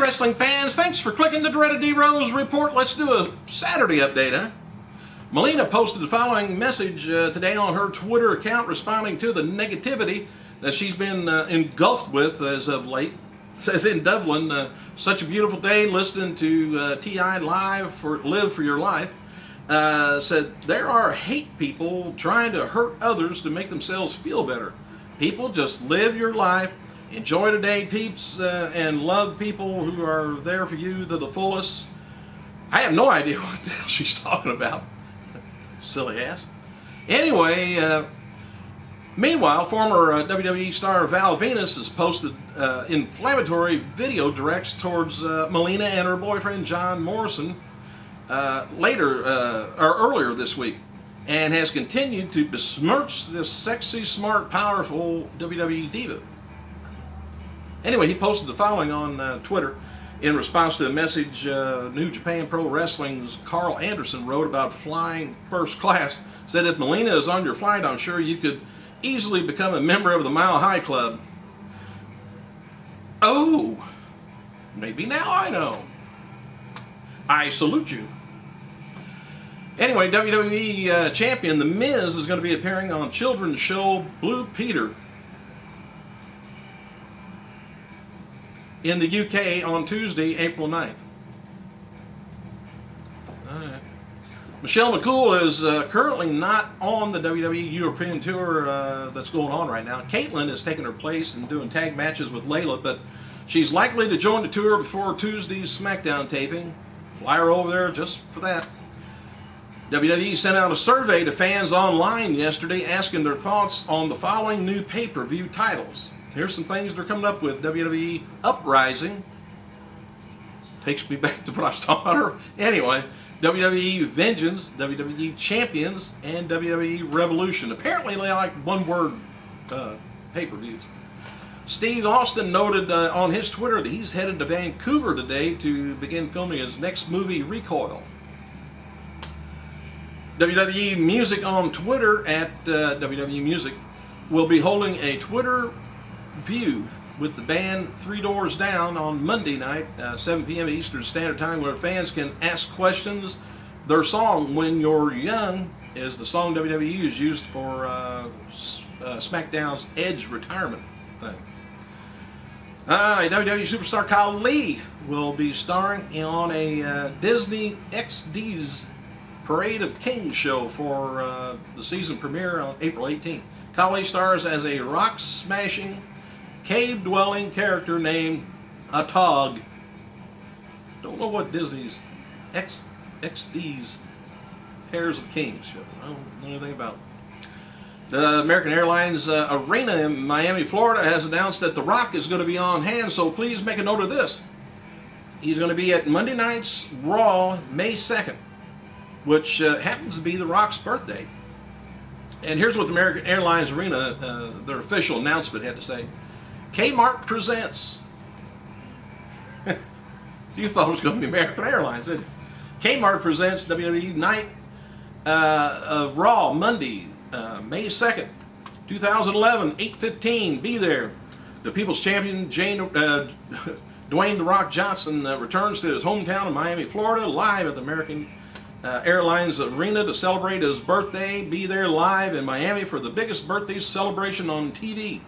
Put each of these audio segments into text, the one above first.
wrestling fans, thanks for clicking the dreaded D-Rose Report. Let's do a Saturday update, huh? Melina posted the following message today on her Twitter account responding to the negativity that she's been engulfed with as of late. It says, in Dublin, such a beautiful day listening to TI Live for Live for Your Life. Said, there are hate people trying to hurt others to make themselves feel better. People, just live your life. Enjoy today, peeps, and love people who are there for you to the fullest. I have no idea what the hell she's talking about. Silly ass. Anyway, meanwhile, former WWE star Val Venus has posted inflammatory video directs towards Melina and her boyfriend John Morrison earlier this week, and has continued to besmirch this sexy, smart, powerful WWE diva. Anyway, he posted the following on Twitter in response to a message New Japan Pro Wrestling's Carl Anderson wrote about flying first class. Said, if Melina is on your flight, I'm sure you could easily become a member of the Mile High Club. Oh, maybe now I know. I salute you. Anyway, WWE champion The Miz is going to be appearing on children's show Blue Peter in the UK on Tuesday, April 9th. Alright. Michelle McCool is currently not on the WWE European tour that's going on right now. Caitlyn has taken her place and doing tag matches with Layla, but she's likely to join the tour before Tuesday's SmackDown taping. Fly her over there just for that. WWE sent out a survey to fans online yesterday asking their thoughts on the following new pay-per-view titles. Here's some things they're coming up with. WWE Uprising. Takes me back to what I was talking about. Anyway, WWE Vengeance, WWE Champions, and WWE Revolution. Apparently they like one-word pay-per-views. Steve Auston noted on his Twitter that he's headed to Vancouver today to begin filming his next movie, Recoil. WWE Music on Twitter at WWE Music will be holding a Twitter view with the band Three Doors Down on Monday night, 7 p.m. Eastern Standard Time, where fans can ask questions. Their song, When You're Young, is the song WWE has used for SmackDown's Edge retirement thing. WWE superstar Kyle Lee will be starring on a Disney XD's Parade of Kings show for the season premiere on April 18th. Kyle Lee stars as a rock-smashing, cave-dwelling character named Atog. Don't know what Disney's XD's Pairs of Kings show. I don't know anything about it. The American Airlines Arena in Miami, Florida has announced that The Rock is going to be on hand, so please make a note of this. He's going to be at Monday night's Raw, May 2nd, which happens to be The Rock's birthday. And here's what the American Airlines Arena, their official announcement, had to say. Kmart presents. You thought it was going to be American Airlines, didn't you? Kmart presents WWE Night of Raw, Monday, May 2nd, 2011, 8:15. Be there. The People's Champion, Dwayne The Rock Johnson, returns to his hometown of Miami, Florida, live at the American Airlines Arena to celebrate his birthday. Be there live in Miami for the biggest birthday celebration on TV.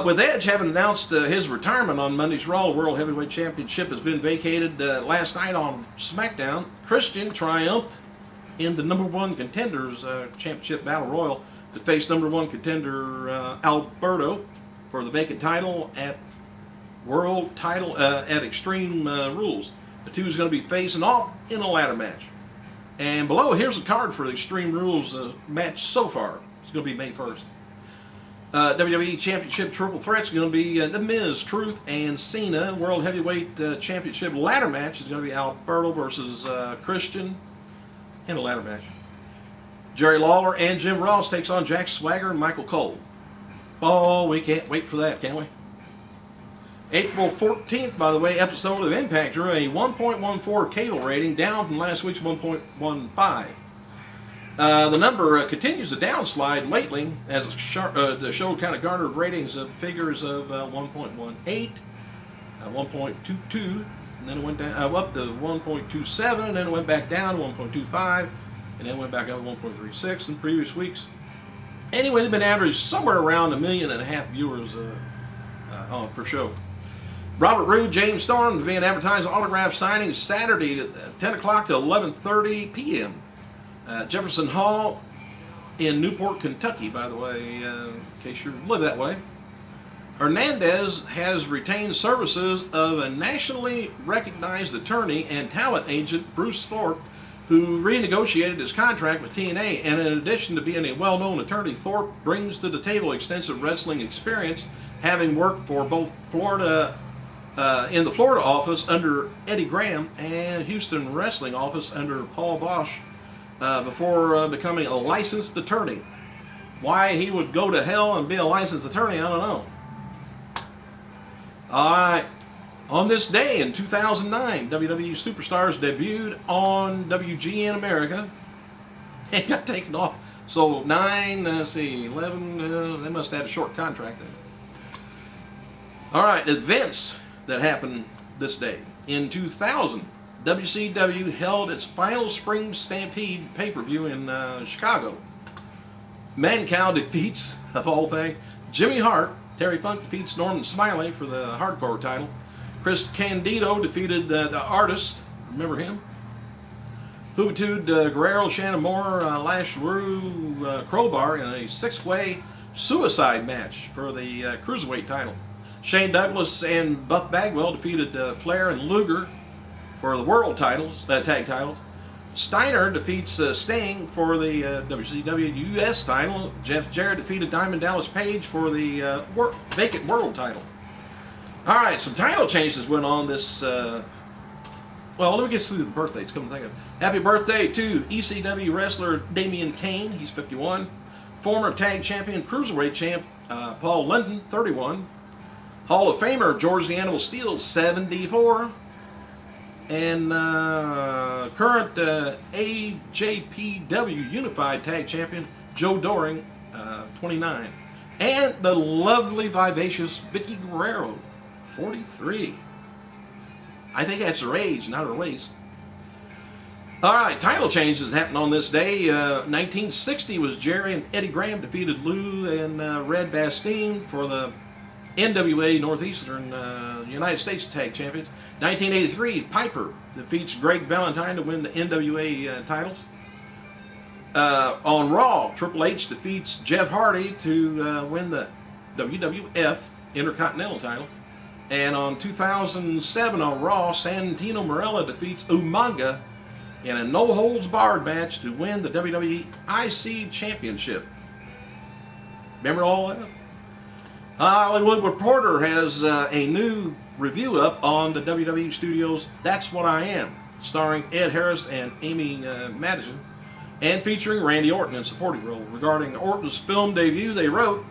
With Edge having announced his retirement on Monday's Raw, World Heavyweight Championship has been vacated last night on SmackDown. Christian triumphed in the #1 Contenders Championship Battle Royal to face #1 contender Alberto for the vacant title at World title at Extreme Rules. The two is going to be facing off in a ladder match. And below, here's the card for the Extreme Rules match so far. It's going to be May 1st. WWE Championship Triple Threat is going to be The Miz, Truth, and Cena. World Heavyweight Championship ladder match is going to be Alberto versus Christian in a ladder match. Jerry Lawler and Jim Ross takes on Jack Swagger and Michael Cole. Oh, we can't wait for that, can we? April 14th, by the way, episode of Impact drew a 1.14 cable rating, down from last week's 1.15. The number continues to downslide lately as the show kind of garnered ratings of figures of 1.18 1.22, and then it went down up to 1.27, and then it went back down to 1.25, and then went back up to 1.36 in previous weeks. Anyway, they've been averaged somewhere around 1.5 million viewers per show. Robert Roode, James Storm being advertised autograph signings Saturday at 10 o'clock to 11:30 p.m. Jefferson Hall in Newport, Kentucky, by the way, in case you live that way. Hernandez has retained services of a nationally recognized attorney and talent agent, Bruce Thorpe, who renegotiated his contract with TNA. And in addition to being a well-known attorney, Thorpe brings to the table extensive wrestling experience, having worked for both in the Florida office under Eddie Graham and Houston wrestling office under Paul Bosch before becoming a licensed attorney. Why he would go to hell and be a licensed attorney, I don't know. Alright, on this day in 2009, WWE Superstars debuted on WGN America and got taken off. So 9, 11, they must have had a short contract then. Alright, events that happened this day. In 2000, WCW held its final Spring Stampede pay-per-view in Chicago. Mancow defeats, of all things, Jimmy Hart. Terry Funk defeats Norman Smiley for the hardcore title. Chris Candido defeated the Artist. Remember him? Juventud Guerrero, Shannon Moore, Lash LaRue, Crowbar in a 6-way suicide match for the Cruiserweight title. Shane Douglas and Buff Bagwell defeated Flair and Luger for the world titles, tag titles. Steiner defeats Sting for the WCW US title. Jeff Jarrett defeated Diamond Dallas Page for the vacant world title. Alright, some title changes went on this... well, let me get through the birthdays, come to think of it. Happy birthday to ECW wrestler Damian Kane, he's 51. Former tag champion, Cruiserweight champ Paul London, 31. Hall of Famer George the Animal Steele, 74. And current AJPW Unified Tag Champion Joe Doring, 29. And the lovely, vivacious Vicky Guerrero, 43. I think that's her age, not her waist. Alright, title changes happened on this day. 1960 was Jerry and Eddie Graham defeated Lou and Red Bastien for the NWA Northeastern United States Tag Champions. 1983, Piper defeats Greg Valentine to win the NWA titles. On Raw, Triple H defeats Jeff Hardy to win the WWF Intercontinental title. And on 2007 on Raw, Santino Marella defeats Umaga in a no-holds-barred match to win the WWE IC Championship. Remember all that? Hollywood Reporter has a new review up on the WWE Studios' That's What I Am, starring Ed Harris and Amy Madison, and featuring Randy Orton in supporting role. Regarding Orton's film debut, they wrote,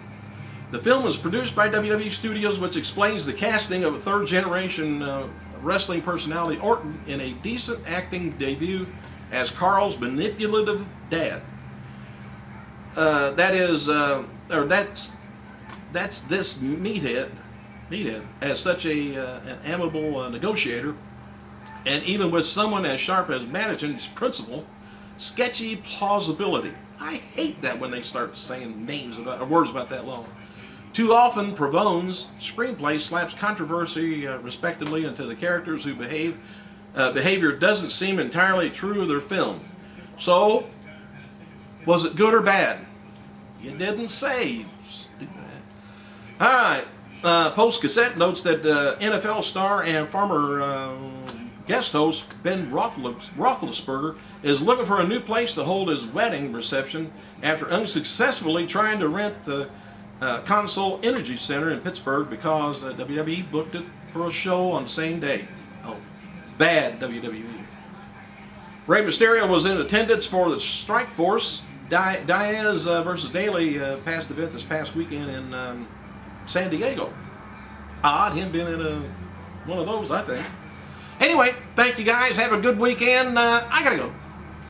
"The film was produced by WWE Studios, which explains the casting of a third-generation wrestling personality Orton in a decent acting debut as Carl's manipulative dad. That's this meathead as such an amiable negotiator, and even with someone as sharp as Madison's principal, sketchy plausibility." I hate that when they start saying names about or words about that long. "Too often, Pravone's screenplay slaps controversy respectively into the characters whose behavior doesn't seem entirely true of their film. So, was it good or bad? You didn't say. Alright, Post Cassette notes that NFL star and former guest host Ben Roethlisberger is looking for a new place to hold his wedding reception after unsuccessfully trying to rent the Console Energy Center in Pittsburgh because WWE booked it for a show on the same day. Oh, bad WWE. Rey Mysterio was in attendance for the Strike Force Diaz versus Daly past event this past weekend in San Diego. Odd, him being in one of those, I think. Anyway, thank you guys. Have a good weekend. I gotta go.